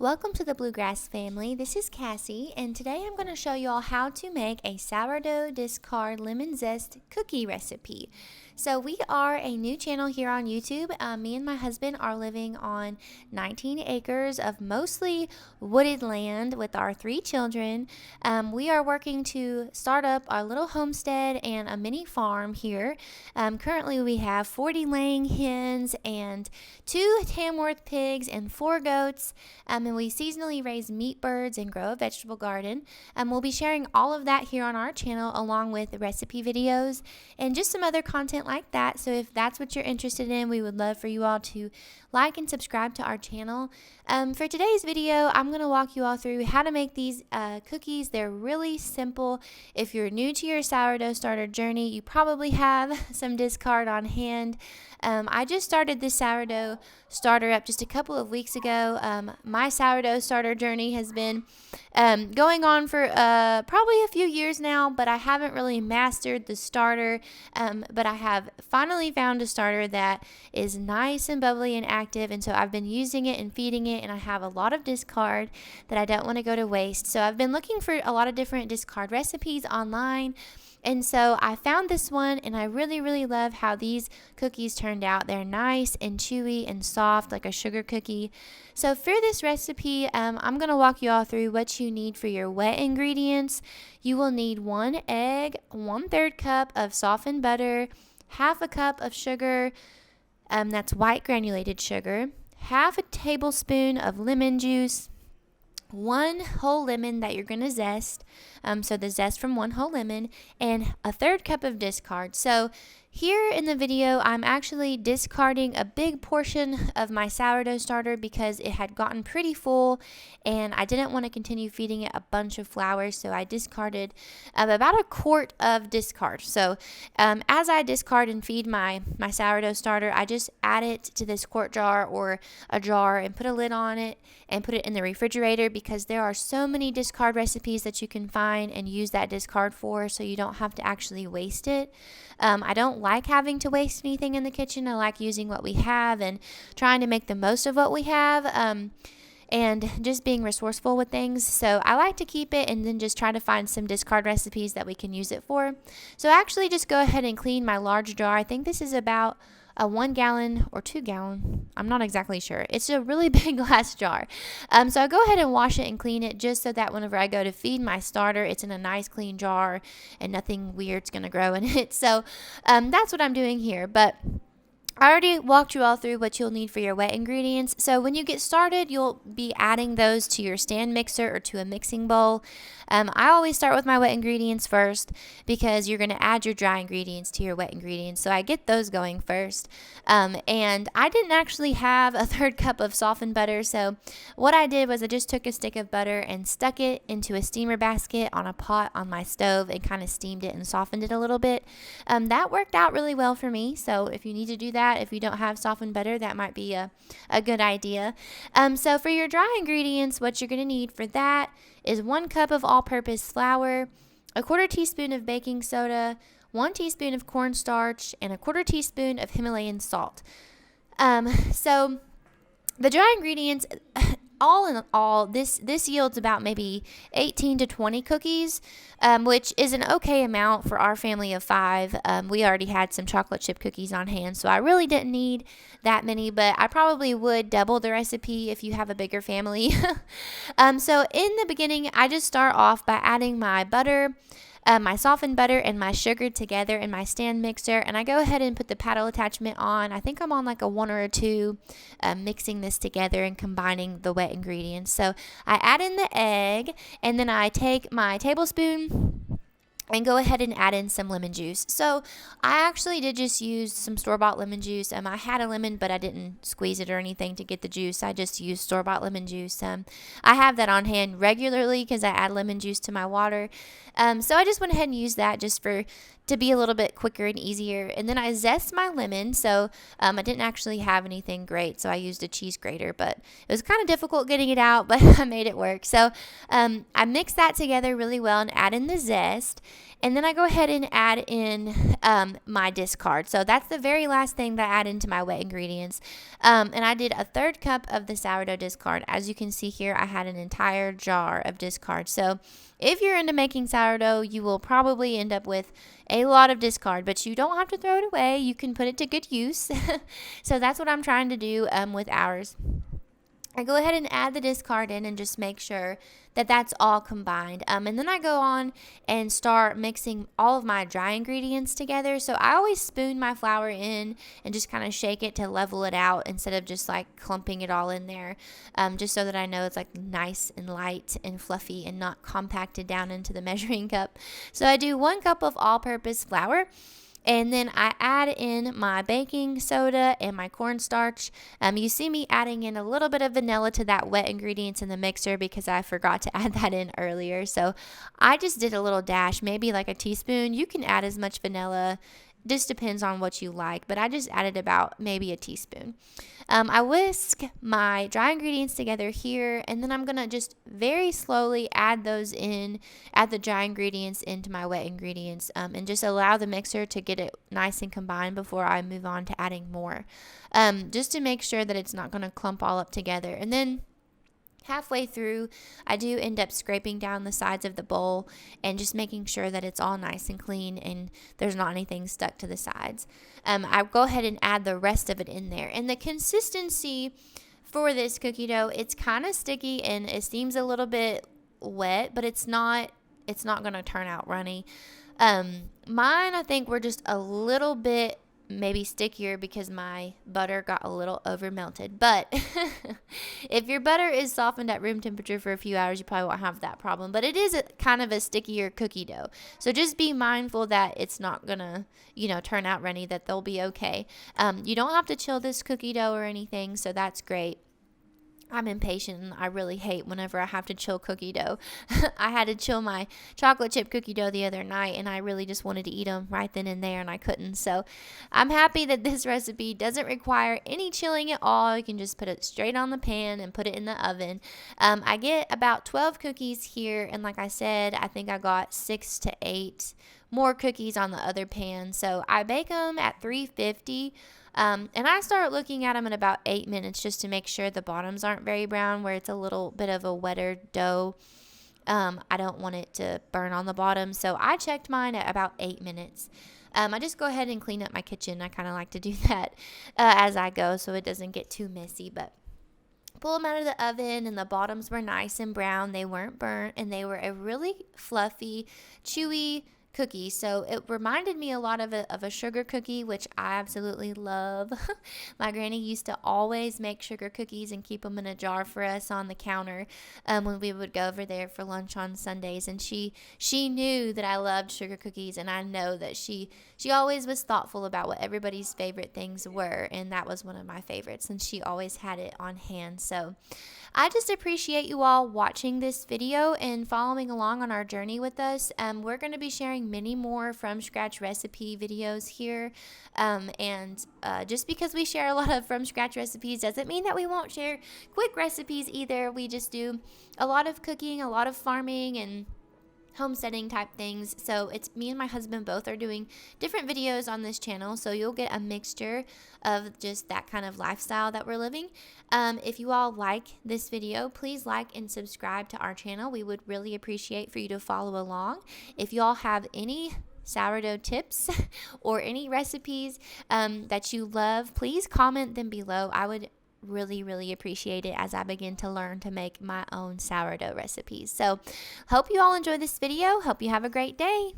Welcome to the Bluegrass family. This is Cassie, and today I'm going to show you all how to make a sourdough discard lemon zest cookie recipe. So we are a new channel here on YouTube. Me and my husband are living on 19 acres of mostly wooded land with our 3 children. We are working to start up our little homestead and a mini farm here. Currently we have 40 laying hens and 2 Tamworth pigs and 4 goats. And we seasonally raise meat birds and grow a vegetable garden. We'll be sharing all of that here on our channel along with recipe videos and just some other content like that. So if that's what you're interested in, we would love for you all to like and subscribe to our channel. For today's video, I'm going to walk you all through how to make these cookies. They're really simple. If you're new to your sourdough starter journey, you probably have some discard on hand. I just started this sourdough starter up just a couple of weeks ago. My sourdough starter journey has been going on for probably a few years now, but I haven't really mastered the starter. But I have finally found a starter that is nice and bubbly and active, and so I've been using it and feeding it, and I have a lot of discard that I don't want to go to waste. So I've been looking for a lot of different discard recipes online. And so I found this one, and I really love how these cookies turned out. They're nice and chewy and soft like a sugar cookie. So for this recipe, I'm going to walk you all through what you need for your wet ingredients. You will need 1 egg, 1/3 cup of softened butter, half a cup of sugar, that's white granulated sugar, half a tablespoon of lemon juice, 1 whole lemon that you're going to zest, so the zest from 1 whole lemon, and a 1/3 cup of discard. So here in the video, I'm actually discarding a big portion of my sourdough starter because it had gotten pretty full and I didn't want to continue feeding it a bunch of flour, so I discarded about 1/4 of discard. So as I discard and feed my sourdough starter, I just add it to this quart jar or a jar and put a lid on it and put it in the refrigerator, because there are so many discard recipes that you can find and use that discard for, so you don't have to actually waste it. I don't like having to waste anything in the kitchen. I like using what we have and trying to make the most of what we have, and just being resourceful with things. So I like to keep it and then just try to find some discard recipes that we can use it for. So actually just go ahead and clean my large jar. I think this is about a 1 gallon or 2 gallon. I'm not exactly sure. It's a really big glass jar. So I go ahead and wash it and clean it just so that whenever I go to feed my starter, it's in a nice clean jar and nothing weird's going to grow in it. So that's what I'm doing here. But I already walked you all through what you'll need for your wet ingredients. So when you get started, you'll be adding those to your stand mixer or to a mixing bowl. I always start with my wet ingredients first because you're going to add your dry ingredients to your wet ingredients. So I get those going first. And I didn't actually have a 1/3 cup of softened butter. So what I did was I just took a stick of butter and stuck it into a steamer basket on a pot on my stove and kind of steamed it and softened it a little bit. That worked out really well for me. So if you need to do that, if you don't have softened butter, that might be a good idea. So for your dry ingredients, what you're going to need for that is 1 cup of all-purpose flour, a 1/4 teaspoon of baking soda, 1 teaspoon of cornstarch, and a 1/4 teaspoon of Himalayan salt. So the dry ingredients, all in all, this yields about maybe 18 to 20 cookies, which is an okay amount for our family of 5. We already had some chocolate chip cookies on hand, so I really didn't need that many, but I probably would double the recipe if you have a bigger family. So in the beginning, I just start off by adding my butter, my softened butter and my sugar together in my stand mixer, and I go ahead and put the paddle attachment on. I think I'm on like a 1 or a 2, mixing this together and combining the wet ingredients. So I add in the egg, and then I take my tablespoon and go ahead and add in some lemon juice. So I actually did just use some store-bought lemon juice. I had a lemon, but I didn't squeeze it or anything to get the juice. I just used store-bought lemon juice. I have that on hand regularly because I add lemon juice to my water. So I just went ahead and used that just to be a little bit quicker and easier. And then I zest my lemon. So I didn't actually have anything great, so I used a cheese grater, but it was kind of difficult getting it out, but I made it work. So I mixed that together really well and add in the zest. And then I go ahead and add in my discard. So that's the very last thing that I add into my wet ingredients. And I did a 1/3 cup of the sourdough discard. As you can see here, I had an entire jar of discard. So if you're into making sourdough, you will probably end up with a lot of discard, but you don't have to throw it away. You can put it to good use. So that's what I'm trying to do with ours. I go ahead and add the discard in and just make sure that that's all combined. And then I go on and start mixing all of my dry ingredients together. So I always spoon my flour in and just kind of shake it to level it out instead of just like clumping it all in there, just so that I know it's like nice and light and fluffy and not compacted down into the measuring cup. So I do 1 cup of all-purpose flour. And then I add in my baking soda and my cornstarch. You see me adding in a little bit of vanilla to that wet ingredients in the mixer because I forgot to add that in earlier. So I just did a little dash, maybe like a teaspoon. You can add as much vanilla. Just depends on what you like, but I just added about maybe a teaspoon. I whisk my dry ingredients together here, and then I'm going to just very slowly add the dry ingredients into my wet ingredients, and just allow the mixer to get it nice and combined before I move on to adding more, just to make sure that it's not going to clump all up together. And then halfway through, I do end up scraping down the sides of the bowl and just making sure that it's all nice and clean and there's not anything stuck to the sides. I go ahead and add the rest of it in there. And the consistency for this cookie dough, it's kind of sticky and it seems a little bit wet, but it's not going to turn out runny. Mine, I think, were just a little bit maybe stickier because my butter got a little over melted. But if your butter is softened at room temperature for a few hours, you probably won't have that problem. But it is kind of a stickier cookie dough. So just be mindful that it's not gonna, turn out runny, that they'll be okay. You don't have to chill this cookie dough or anything, so that's great. I'm impatient and I really hate whenever I have to chill cookie dough. I had to chill my chocolate chip cookie dough the other night and I really just wanted to eat them right then and there and I couldn't. So I'm happy that this recipe doesn't require any chilling at all. You can just put it straight on the pan and put it in the oven. I get about 12 cookies here, and like I said, I think I got 6 to 8 more cookies on the other pan. So I bake them at 350. And I start looking at them in about 8 minutes just to make sure the bottoms aren't very brown, where it's a little bit of a wetter dough. I don't want it to burn on the bottom. So I checked mine at about 8 minutes. I just go ahead and clean up my kitchen. I kind of like to do that as I go so it doesn't get too messy. But pull them out of the oven and the bottoms were nice and brown. They weren't burnt and they were a really fluffy, chewy cookie. So it reminded me a lot of a sugar cookie, which I absolutely love. My granny used to always make sugar cookies and keep them in a jar for us on the counter when we would go over there for lunch on Sundays. And she knew that I loved sugar cookies, and I know that she always was thoughtful about what everybody's favorite things were, and that was one of my favorites, and she always had it on hand. So I just appreciate you all watching this video and following along on our journey with us. We're going to be sharing many more from scratch recipe videos here, and just because we share a lot of from scratch recipes doesn't mean that we won't share quick recipes either. We just do a lot of cooking, a lot of farming, and homesteading type things. So it's me and my husband both are doing different videos on this channel, so you'll get a mixture of just that kind of lifestyle that we're living. If you all like this video, please like and subscribe to our channel. We would really appreciate for you to follow along. If you all have any sourdough tips or any recipes that you love, please comment them below. I would really appreciate it as I begin to learn to make my own sourdough recipes. So hope you all enjoy this video. Hope you have a great day.